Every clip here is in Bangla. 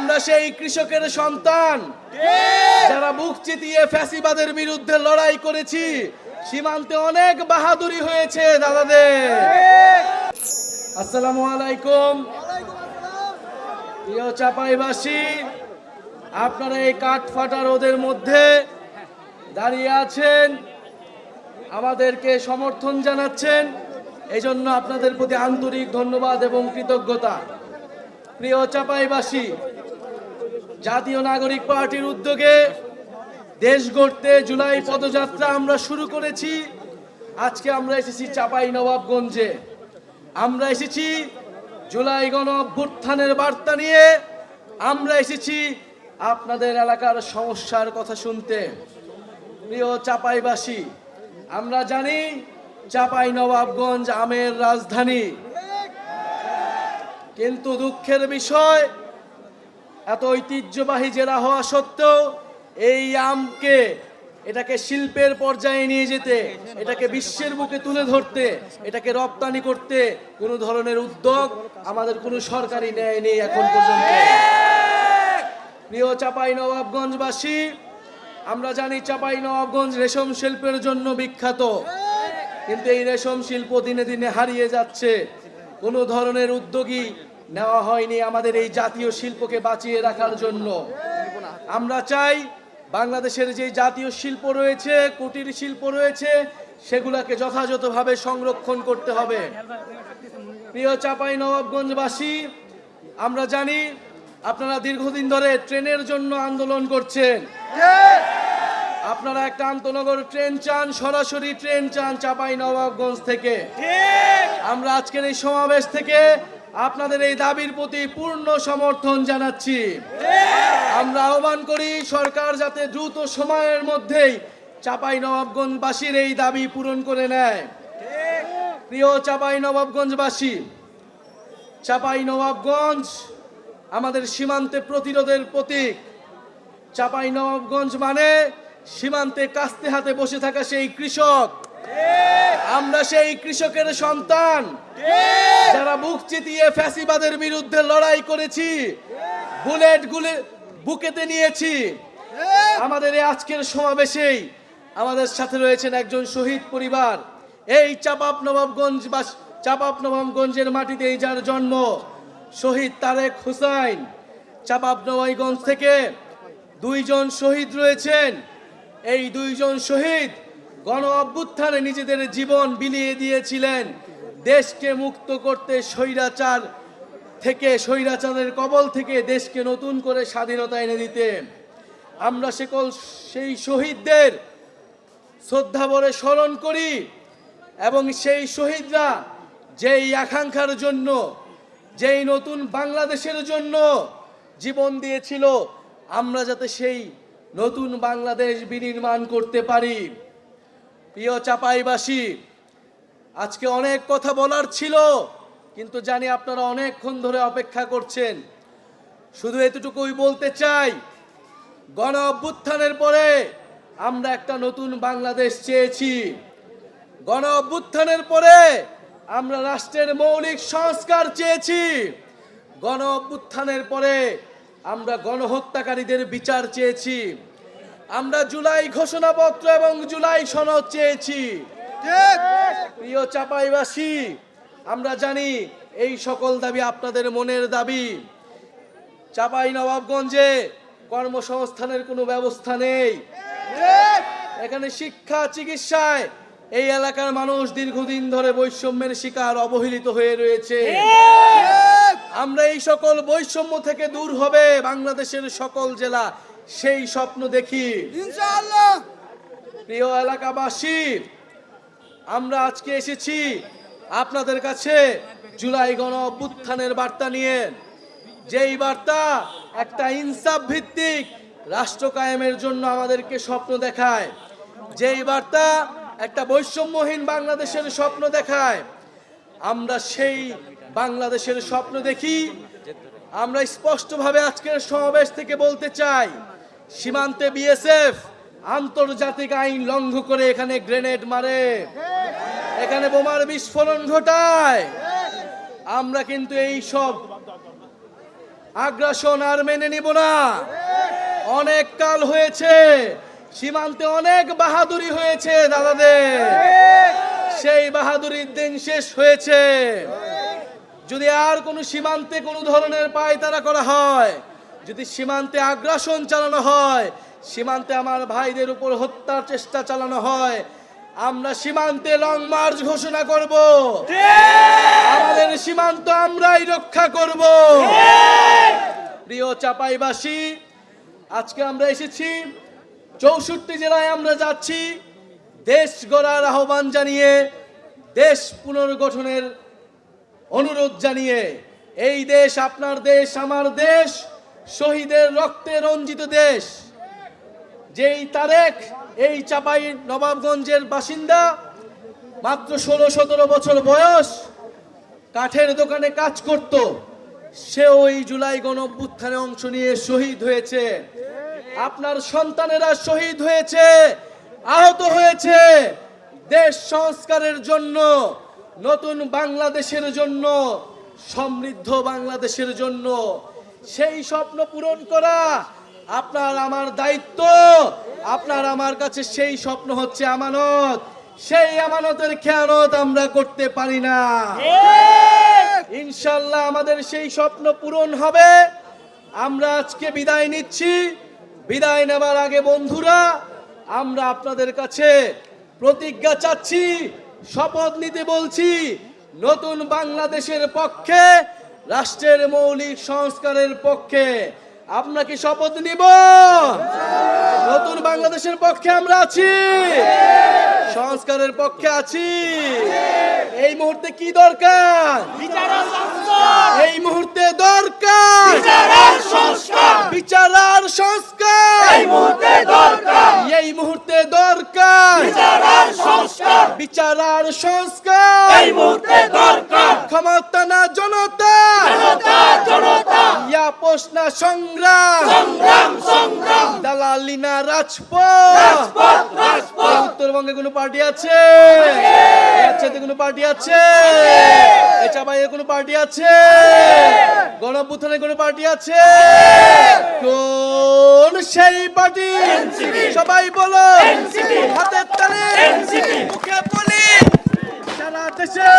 আমরা সেই কৃষকের সন্তান যারা বুক চিতিয়ে ফ্যাসিবাদের বিরুদ্ধে লড়াই করেছি। সীমান্তে অনেক বাহাদুরি হয়েছে দাদাদের। আসসালামু আলাইকুম প্রিয় চাঁপাইবাসী, আপনারা এই কাঠ ফাটা রোদের মধ্যে দাঁড়িয়ে আছেন, আমাদেরকে সমর্থন জানাচ্ছেন, এই জন্য আপনাদের প্রতি আন্তরিক ধন্যবাদ এবং কৃতজ্ঞতা। প্রিয় চাঁপাইবাসী, জাতীয় নাগরিক পার্টির উদ্যোগে দেশ গড়তে জুলাই পদযাত্রা আমরা শুরু করেছি। আজকে আমরা এসেছি চাঁপাইনবাবগঞ্জে। আমরা এসেছি জুলাই গণ অভ্যুত্থানের বার্তা নিয়ে। আমরা এসেছি আপনাদের এলাকার সমস্যার কথা শুনতে। প্রিয় চাঁপাইবাসী, আমরা জানি চাঁপাইনবাবগঞ্জ আমের রাজধানী, কিন্তু দুঃখের বিষয় এত ঐতিহ্যবাহী জেলা হওয়া সত্ত্বেও এই আমকে এটাকে শিল্পের পর্যায়ে নিয়ে যেতে, এটাকে বিশ্বের বুকে তুলে ধরতে, এটাকে রপ্তানি করতে কোনো ধরনের উদ্যোগ আমাদের কোনো সরকারি নেয়নি এখন পর্যন্ত। প্রিয় চাঁপাইনবাবগঞ্জবাসী, আমরা জানি চাঁপাইনবাবগঞ্জ রেশম শিল্পের জন্য বিখ্যাত, কিন্তু এই রেশম শিল্প দিনে দিনে হারিয়ে যাচ্ছে। কোনো ধরনের উদ্যোগই নেওয়া হয়নি আমাদের এই জাতীয় শিল্পকে বাঁচিয়ে রাখার জন্য। আমরা চাই বাংলাদেশের যে জাতীয় শিল্প রয়েছে, কুটির শিল্প রয়েছে, সেগুলোকে যথাযথভাবে সংরক্ষণ করতে হবে। প্রিয় চাঁপাইনবাবগঞ্জবাসী, আমরা জানি আপনারা দীর্ঘদিন ধরে ট্রেনের জন্য আন্দোলন করছেন। আপনারা একটা আন্তনগর ট্রেন চান, সরাসরি ট্রেন চান চাঁপাইনবাবগঞ্জ থেকে। আমরা আজকের এই সমাবেশ থেকে আপনাদের এই দাবির প্রতি পূর্ণ সমর্থন জানাচ্ছি। আমরা আহ্বান করি সরকার যাতে দ্রুত সময়ের মধ্যেই চাঁপাইনবাবগঞ্জবাসীর এই দাবি পূরণ করে নেয়। প্রিয় চাঁপাইনবাবগঞ্জবাসী, চাঁপাইনবাবগঞ্জ আমাদের সীমান্তে প্রতিরোধের প্রতীক। চাঁপাইনবাবগঞ্জ মানে সীমান্তে কাস্তে হাতে বসে থাকা সেই কৃষক। আমরা সেই কৃষকের সন্তান যারা বুক চিতিয়ে ফ্যাসিবাদের বিরুদ্ধে লড়াই করেছি, বুলেট গুলি বুকেতে নিয়েছি। আমাদের এই আজকের সমাবেশেই আমাদের সাথে রয়েছেন একজন শহীদ পরিবার। এই চাঁপাইনবাবগঞ্জের মাটিতেই যার জন্ম, শহীদ তারেক হুসাইন। চাঁপাইনবাবগঞ্জ থেকে দুইজন শহীদ রয়েছেন। এই দুইজন শহীদ গণ অভ্যুত্থানে নিজেদের জীবন বিলিয়ে দিয়েছিলেন দেশকে মুক্ত করতে, স্বৈরাচারের কবল থেকে দেশকে নতুন করে স্বাধীনতা এনে দিতে। আমরা সেই শহীদদের শ্রদ্ধাভরে স্মরণ করি এবং সেই শহীদরা যেই আকাঙ্ক্ষার জন্য, যেই নতুন বাংলাদেশের জন্য জীবন দিয়েছিল, আমরা যাতে সেই নতুন বাংলাদেশ বিনির্মাণ করতে পারি। প্রিয় চাঁপাইবাসী, আজকে অনেক কথা বলার ছিল, কিন্তু জানি আপনারা অনেকক্ষণ ধরে অপেক্ষা করছেন। শুধু এতটুকুই বলতে চাই, গণ অভ্যুত্থানের পরে আমরা একটা নতুন বাংলাদেশ চেয়েছি। গণ অভ্যুত্থানের পরে আমরা রাষ্ট্রের মৌলিক সংস্কার চেয়েছি। গণ অভ্যুত্থানের পরে আমরা গণহত্যাকারীদের বিচার চেয়েছি। আমরা জুলাই ঘোষণাপত্র এবং জুলাই সনদ চেয়েছি। প্রিয় চাঁপাইবাসী, আমরা জানি এই সকল দাবি আপনাদের মনের দাবি। চাঁপাইনবাবগঞ্জে কর্মসংস্থানের কোনো ব্যবস্থা নেই। এখানে শিক্ষা, চিকিৎসায় এই এলাকার মানুষ দীর্ঘদিন ধরে বৈষম্যের শিকার, অবহেলিত হয়ে রয়েছে। আমরা এই সকল বৈষম্য থেকে দূর হবে বাংলাদেশের সকল জেলা, সেই স্বপ্ন দেখি ইনশাআল্লাহ। প্রিয় এলাকাবাসী, আমরা আজকে এসেছি আপনাদের কাছে জুলাই গণ অভ্যুত্থানের বার্তা নিয়ে, যেই বার্তা একটা ইনসাফ ভিত্তিক রাষ্ট্র কায়েমের জন্য আমাদেরকে স্বপ্ন দেখায়, যেই বার্তা একটা বৈষম্যহীন বাংলাদেশের স্বপ্ন দেখায়। আমরা সেই বাংলাদেশের স্বপ্ন দেখি। আমরা স্পষ্টভাবে আজকের সমাবেশ থেকে বলতে চাই, সীমান্তে বিএসএফ আন্তর্জাতিক আইন লঙ্ঘন করে এখানে গ্রেনেড মারে, এখানে বোমার বিস্ফোরণ ঘটায়। আমরা কিন্তু এই সব আগ্রাসন আর মেনে নিব না। অনেক কাল হয়েছে, সীমান্তে অনেক বাহাদুরি হয়েছে দাদাদের, সেই বাহাদুরির দিন শেষ হয়েছে। যদি আর কোনো সীমান্তে কোনো ধরনের পায়তারা করা হয়, যদি সীমান্তে আগ্রাসন চালানো হয়, সীমান্তে আমার ভাইদের উপর হত্যার চেষ্টা চালানো হয়, আমরা সীমান্তে লং মার্চ ঘোষণা করব। আমাদের সীমান্ত আমরাই রক্ষা করব। প্রিয় চাঁপাইবাসী, আজকে আমরা এসেছি 64 জেলায় আমরা যাচ্ছি দেশ গড়ার আহ্বান জানিয়ে, দেশ পুনর্গঠনের অনুরোধ জানিয়ে। এই দেশ আপনার দেশ, আমার দেশ, শহীদের রক্তে রঞ্জিত দেশ। যেই তারেক এই চাপাই নবাবগঞ্জের বাসিন্দা, মাত্র 16-17 বছর বয়স, কাঠের দোকানে কাজ করত, সে ওই জুলাই গণঅভ্যুত্থানে অংশ নিয়ে শহীদ হয়েছে। আপনার সন্তানেরা শহীদ হয়েছে, আহত হয়েছে দেশ সংস্কারের জন্য, নতুন বাংলাদেশের জন্য, সমৃদ্ধ বাংলাদেশের জন্য। সেই স্বপ্ন পূরণ করা আপনার আমার দায়িত্ব। আপনার আমার কাছে সেই স্বপ্ন হচ্ছে আমানত। সেই আমানতের খেয়ানত আমরা করতে পারি না। ইনশাল্লাহ আমাদের সেই স্বপ্ন পূরণ হবে। আমরা আজকে বিদায় নিচ্ছি। বিদায় নেবার আগে বন্ধুরা, আমরা আপনাদের কাছে প্রতিজ্ঞা চাচ্ছি, শপথ নিতে বলছি, নতুন বাংলাদেশের পক্ষে, রাষ্ট্রের মৌলিক সংস্কারের পক্ষে। আমরা কি শপথ নিব? নতুন বাংলাদেশের পক্ষে আমরা আছি, সংস্কারের পক্ষে আছি। এই মুহূর্তে কি দরকার? এই মুহূর্তে দরকার বিচার আর সংস্কার। এই মুহূর্তে দরকার বিচার আর সংস্কার। ক্ষমতা না জনতা, ইয়া প্রশ্ন সংগ্রাম, দালালি না রাজপথ। উত্তরবঙ্গে কোনো পার্টি আছে? রাজশাহীতে কোনো পার্টি আছে? চাঁপাইয়ে কোনো পার্টি আছে? গণঅভ্যুত্থানে কোনো পার্টি আছে? কোন সেই পার্টি? সবাই বলো, হাতের তালে, মুখে বলি। সারা দেশে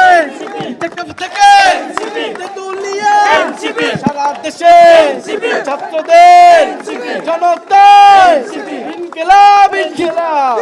সারা দেশে ছাত্রদের, জনতা, ইনকিলাব ইনকিলাব।